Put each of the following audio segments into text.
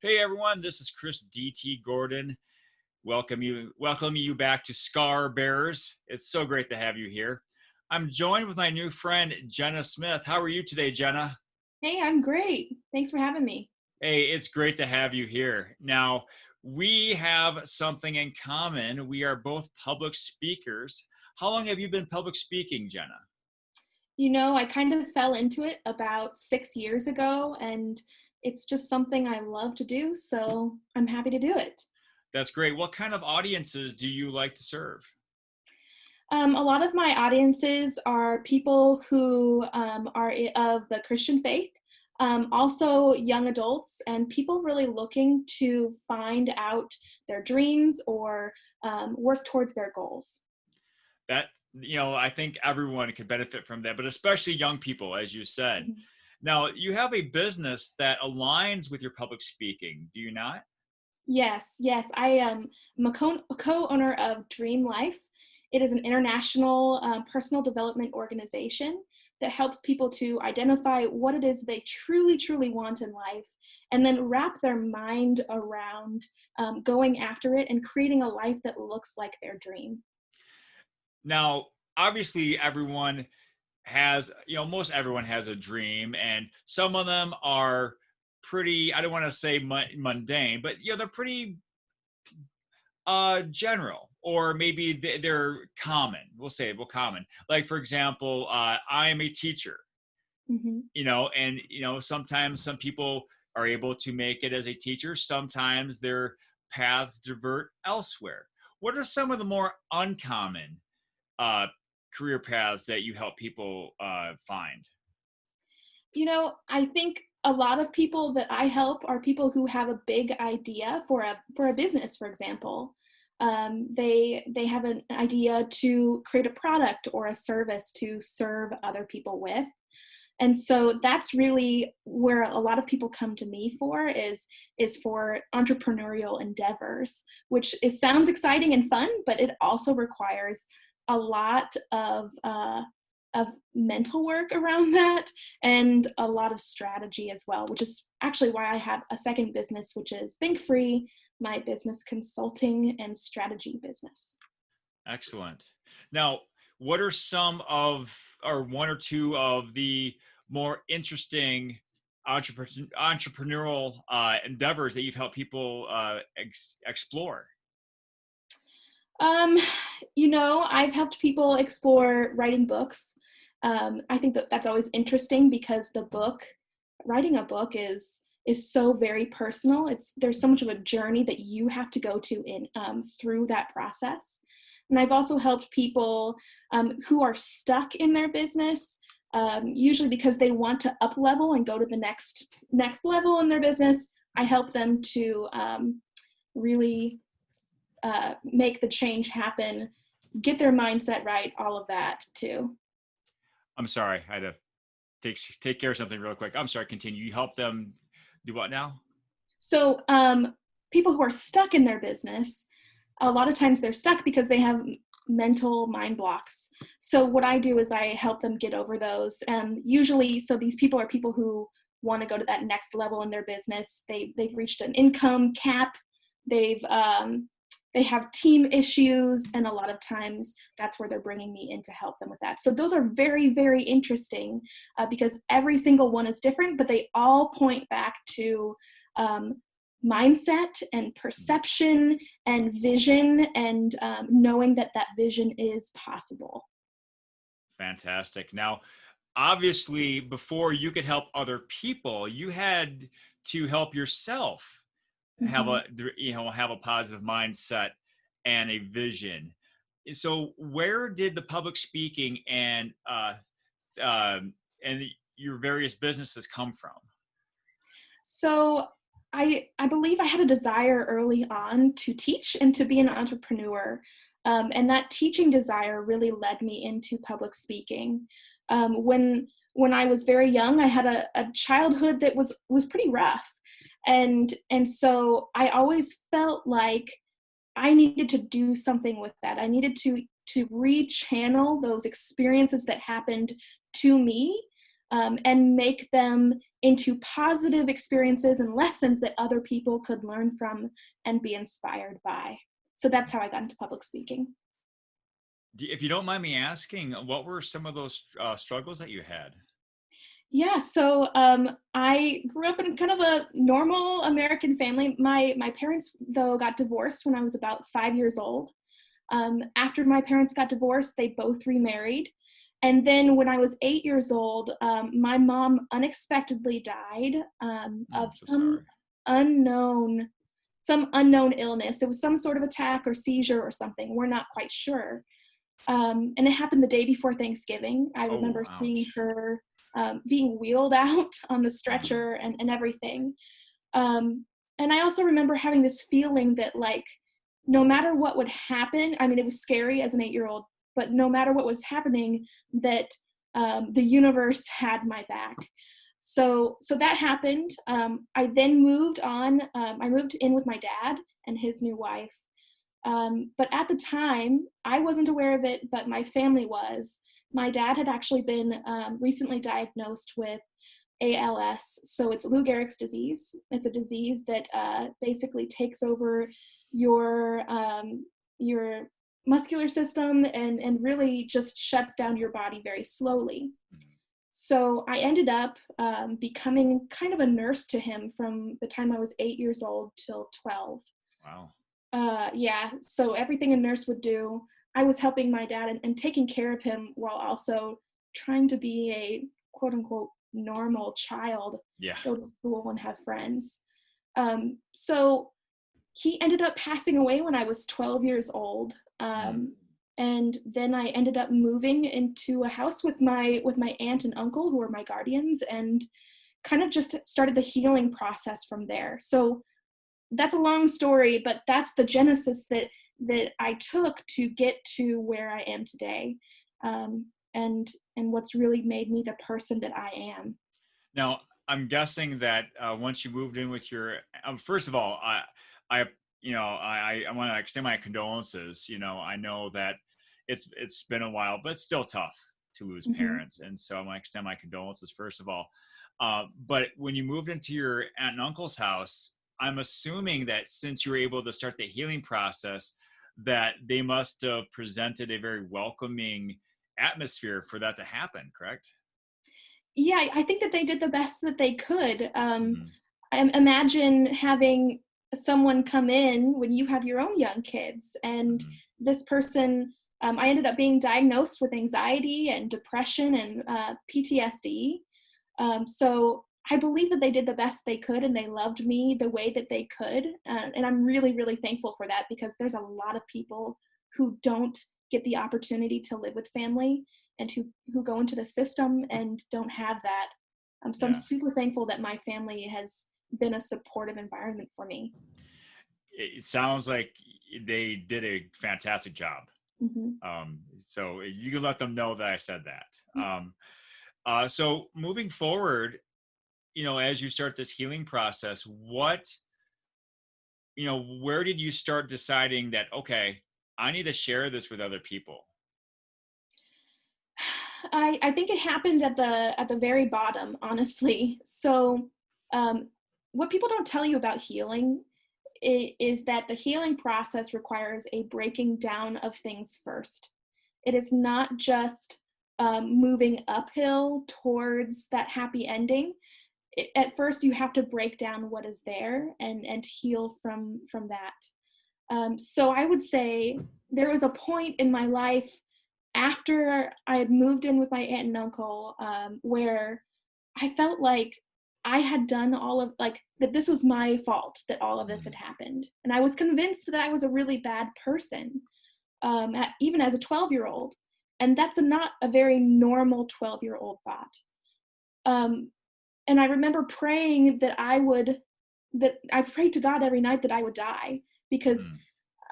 Hey everyone, this is Chris DT Gordon. Welcome you back to Scar Bearers. It's so great to have you here. I'm joined with my new friend Jenna Smith. How are you today, Jenna? Hey, I'm great. Thanks for having me. Hey, it's great to have you here. Now, we have something in common. We are both public speakers. How long have you been public speaking, Jenna? I kind of fell into it about 6 years ago, and it's just something I love to do, so I'm happy to do it. That's great. What kind of audiences do you like to serve? A lot of my audiences are people who of the Christian faith, also young adults, and people really looking to find out their dreams or work towards their goals. I think everyone could benefit from that, but especially young people, as you said. Mhm. Now, you have a business that aligns with your public speaking, do you not? Yes. I am a co-owner of Dream Life. It is an international personal development organization that helps people to identify what it is they truly want in life, and then wrap their mind around going after it and creating a life that looks like their dream. Now, obviously, most everyone has a dream, and some of them are pretty, I don't want to say mundane, but they're pretty general, or maybe they're common. Common. Like, for example, I am a teacher. Mhm. And sometimes some people are able to make it as a teacher, sometimes their paths divert elsewhere. What are some of the more uncommon uh, career paths that you help people find? I think a lot of people that I help are people who have a big idea for a business, for example. They have an idea to create a product or a service to serve other people with. And so that's really where a lot of people come to me for is for entrepreneurial endeavors, which sounds exciting and fun, but it also requires a lot of mental work around that and a lot of strategy as well, which is actually why I have a second business, which is Think Free, my business consulting and strategy business. Excellent. Now, what are some of, or one or two of the more interesting entrepreneurial endeavors that you've helped people explore? Um, I've helped people explore writing books. I think that that's always interesting because writing a book is so very personal. There's so much of a journey that you have to go to in through that process. And I've also helped people who are stuck in their business, usually because they want to up level and go to the next level in their business. I help them to really make the change happen, get their mindset right, all of that too. I'm sorry, I had to take care of something real quick. I'm sorry, continue. You help them do what now? So people who are stuck in their business, a lot of times they're stuck because they have mental mind blocks. So what I do is I help them get over those. And usually, so these people are people who want to go to that next level in their business. They've reached an income cap. They've they have team issues, and a lot of times that's where they're bringing me in to help them with that. So those are very interesting because every single one is different, but they all point back to um, mindset and perception and vision, and knowing that that vision is possible. Fantastic. Now, obviously, before you could help other people, you had to help yourself Mhm. have a positive mindset and a vision. So, where did the public speaking and your various businesses come from? So I believe I had a desire early on to teach and to be an entrepreneur. And that teaching desire really led me into public speaking. When I was very young, I had a childhood that was pretty rough. And so I always felt like I needed to do something with that. I needed to rechannel those experiences that happened to me and make them into positive experiences and lessons that other people could learn from and be inspired by. So that's how I got into public speaking. If you don't mind me asking, what were some of those struggles that you had? Yeah, so I grew up in kind of a normal American family. My parents, though, got divorced when I was about 5 years old. After my parents got divorced, they both remarried. And then when I was 8 years old, my mom unexpectedly died of So sorry. unknown some unknown illness. It was some sort of attack or seizure or something. We're not quite sure. And it happened the day before Thanksgiving. I Oh, remember seeing ouch. her being wheeled out on the Mm, stretcher and everything. Um, and I also remember having this feeling that, like, no matter what would happen, I mean, it was scary as an 8-year-old, but no matter what was happening, that the universe had my back. So that happened. I then moved on. I moved in with my dad and his new wife. But at the time, I wasn't aware of it, but my family was. My dad had actually been recently diagnosed with ALS. So it's Lou Gehrig's disease. It's a disease that basically takes over your muscular system and really just shuts down your body very slowly. mm. So I ended up becoming kind of a nurse to him from the time I was 8 years old till 12. Wow. Yeah, so everything a nurse would do, I was helping my dad and taking care of him while also trying to be a quote unquote normal child, Yeah. go to school and have friends. So he ended up passing away when I was 12 years old. Mm. And then I ended up moving into a house with my aunt and uncle, who were my guardians, and kind of just started the healing process from there. So that's a long story, but that's the genesis that I took to get to where I am today, and what's really made me the person that I am. Now, I'm guessing that once you moved in with your, first of all, I, I want to extend my condolences. I know that it's been a while, but it's still tough to lose Mm-hmm. parents, and so I want to extend my condolences first of all. But when you moved into your aunt and uncle's house, I'm assuming that since you were able to start the healing process, that they must have presented a very welcoming atmosphere for that to happen. Correct? Yeah, I think that they did the best that they could. Mm-hmm. Imagine having someone come in when you have your own young kids, and Mm-hmm. this person, I ended up being diagnosed with anxiety and depression and PTSD. So I believe that they did the best they could, and they loved me the way that they could. And I'm really, really thankful for that, because there's a lot of people who don't get the opportunity to live with family, and who go into the system and don't have that. So I'm Yeah. super thankful that my family has been a supportive environment for me. It sounds like they did a fantastic job. Hmm. So you can let them know that I said that. So moving forward, as you start this healing process, where did you start deciding that, okay, I need to share this with other people? I think it happened at the very bottom, honestly. So what people don't tell you about healing is that the healing process requires a breaking down of things first. It is not just moving uphill towards that happy ending. At first, you have to break down what is there and heal from that. So I would say there was a point in my life after I had moved in with my aunt and uncle, where I felt like I had done all of, like, that this was my fault that all of this had Mm, happened. And I was convinced that I was a really bad person, even as a 12-year-old. And that's not a very normal 12-year-old thought. Um, and I remember praying that I prayed to God every night that I would die, because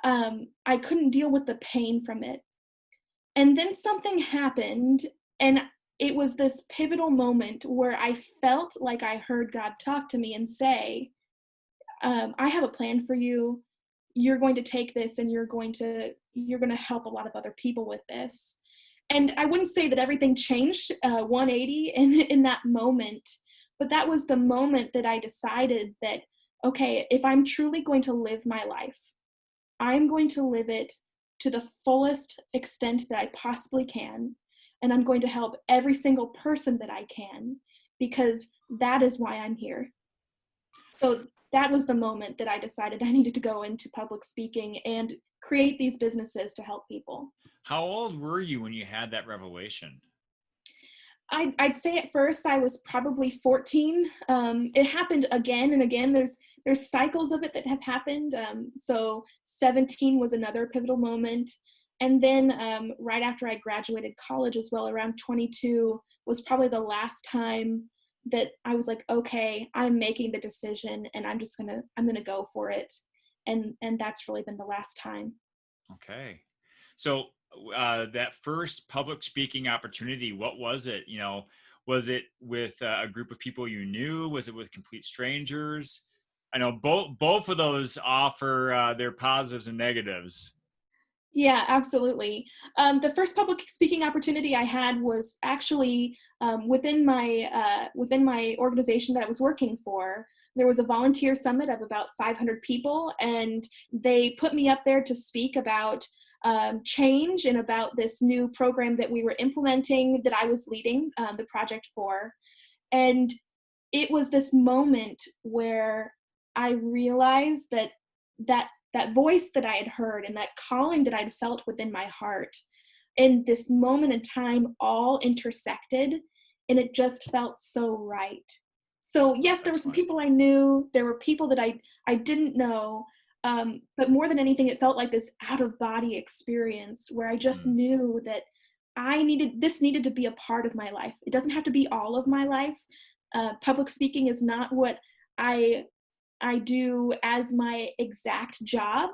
mm, I couldn't deal with the pain from it. And then something happened, and it was this pivotal moment where I felt like I heard God talk to me and say, I have a plan for you. You're going to take this, and you're going to help a lot of other people with this. And I wouldn't say that everything changed 180 in that moment, but that was the moment that I decided that, okay, if I'm truly going to live my life, I'm going to live it to the fullest extent that I possibly can. And I'm going to help every single person that I can, because that is why I'm here. So that was the moment that I decided I needed to go into public speaking and create these businesses to help people. How old were you when you had that revelation? I'd say at first I was probably 14. It happened again and again. There's cycles of it that have happened. So 17 was another pivotal moment. And then right after I graduated college as well, around 22 was probably the last time that I was like, okay, I'm making the decision and I'm gonna go for it. And that's really been the last time. Okay. So that first public speaking opportunity, what was it? Was it with a group of people you knew? Was it with complete strangers? I know both of those offer their positives and negatives. Yeah, absolutely. The first public speaking opportunity I had was actually within my organization that I was working for. There was a volunteer summit of about 500 people, and they put me up there to speak about change and about this new program that we were implementing that I was leading the project for. And it was this moment where I realized that voice that I had heard and that calling that I'd felt within my heart in this moment in time all intersected, and it just felt so right. So yes, That's there were some excellent. people I knew, there were people that I didn't know, but more than anything, it felt like this out of body experience where I just Mm. knew that this needed to be a part of my life. It doesn't have to be all of my life. Public speaking is not what I I do as my exact job.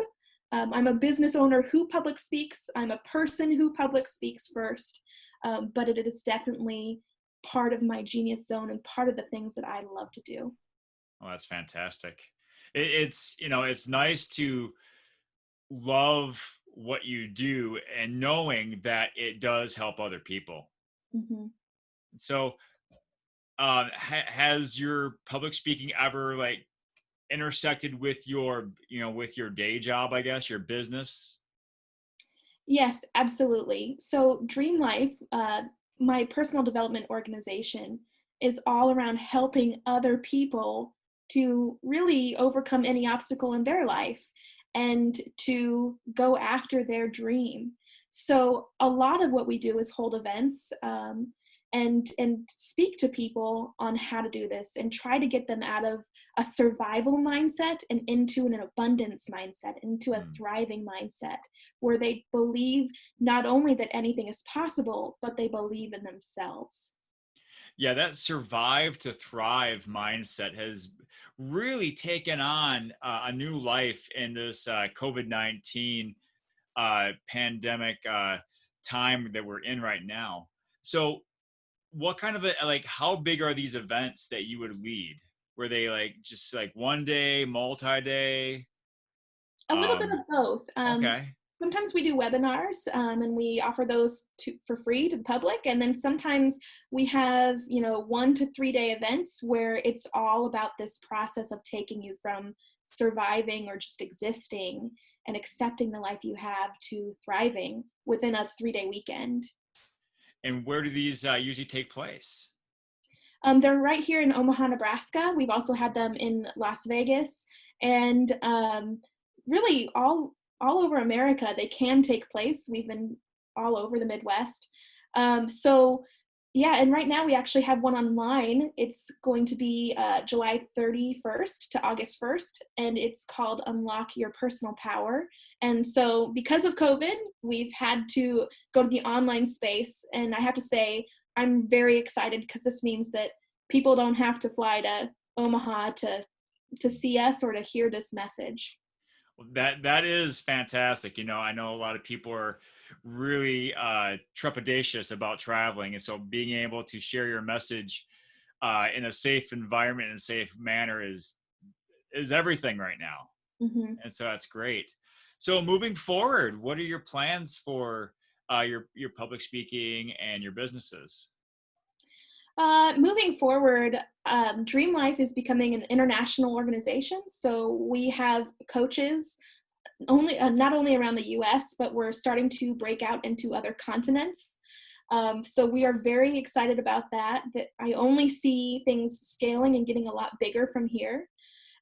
I'm a business owner who public speaks. I'm a person who public speaks first, but it is definitely part of my genius zone and part of the things that I love to do. Oh, that's fantastic. It's nice to love what you do and knowing that it does help other people. Mm-hmm. So, has your public speaking ever like intersected with your day job, I guess, your business? Yes, absolutely. So Dream Life, my personal development organization, is all around helping other people to really overcome any obstacle in their life and to go after their dream. So a lot of what we do is hold events and speak to people on how to do this and try to get them out of a survival mindset and into an abundance mindset, into a Hmm. thriving mindset where they believe not only that anything is possible, but they believe in themselves. Yeah, that survive to thrive mindset has really taken on a new life in this COVID-19 pandemic time that we're in right now. So, what kind of like how big are these events that you would lead? Were they like just like one day, multi-day? A little bit of Um, both. okay. Sometimes we do webinars and we offer those for free to the public. And then sometimes we have, 1 to 3 day events where it's all about this process of taking you from surviving or just existing and accepting the life you have to thriving within a 3 day weekend. And where do these usually take place? They're right here in Omaha, Nebraska. We've also had them in Las Vegas, and really all over America. They can take place. We've been all over the Midwest. So yeah, and right now we actually have one online. It's going to be July 31st to August 1st, and it's called Unlock Your Personal Power. And so because of COVID, we've had to go to the online space, and I have to say, I'm very excited because this means that people don't have to fly to Omaha to see us or to hear this message. Well, that is fantastic. I know a lot of people are really trepidatious about traveling, and so being able to share your message in a safe environment and safe manner is everything right now. Hmm. And so that's great. So moving forward, what are your plans for your public speaking and your businesses? Moving forward, Dream Life is becoming an international organization. So we have coaches only not only around the US, but we're starting to break out into other continents. So we are very excited about that, that I only see things scaling and getting a lot bigger from here.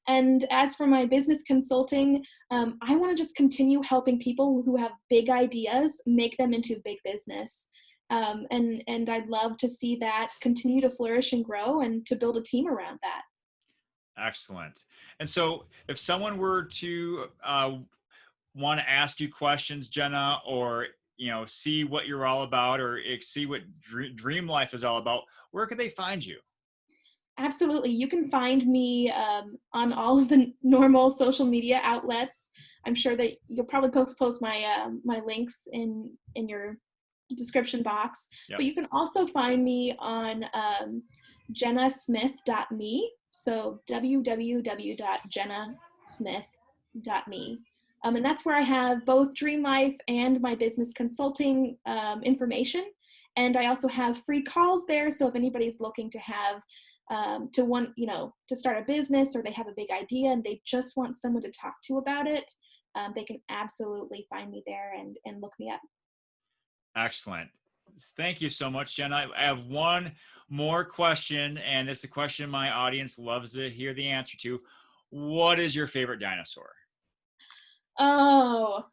And as for my business consulting, I want to just continue helping people who have big ideas, make them into big business. And I'd love to see that continue to flourish and grow and to build a team around that. Excellent. And so if someone were to want to ask you questions, Jenna, or see what you're all about, or see what Dream Life is all about, where could they find you? Absolutely. You can find me on all of the normal social media outlets. I'm sure that you'll probably post my my links in your description box. Yep. But you can also find me on jennasmith.me. So www.jennasmith.me. And that's where I have both Dream Life and my business consulting information. And I also have free calls there. So if anybody's looking to have to start a business, or they have a big idea and they just want someone to talk to about it, they can absolutely find me there and look me up. Excellent. Thank you so much, Jenna. I have one more question, and it's a question my audience loves to hear the answer to. What is your favorite dinosaur? Oh,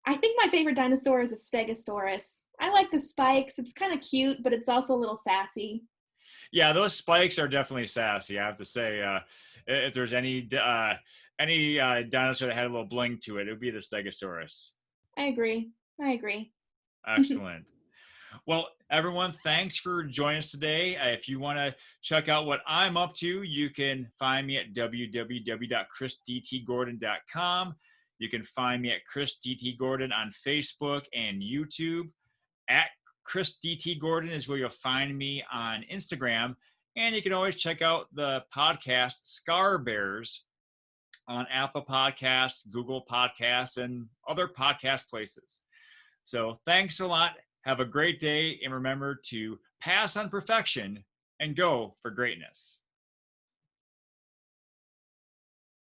I think my favorite dinosaur is a Stegosaurus. I like the spikes. It's kind of cute, but it's also a little sassy. Yeah, those spikes are definitely sassy. I have to say, if there's any dinosaur that had a little bling to it, it would be the Stegosaurus. I agree. Excellent. Well, everyone, thanks for joining us today. If you want to check out what I'm up to, you can find me at www.chrisdtgordon.com. You can find me at Chris DT Gordon on Facebook and YouTube. At Chris DT Gordon is where you'll find me on Instagram. And you can always check out the podcast Scar Bears on Apple Podcasts, Google Podcasts, and other podcast places. So thanks a lot. Have a great day. And remember to pass on perfection and go for greatness.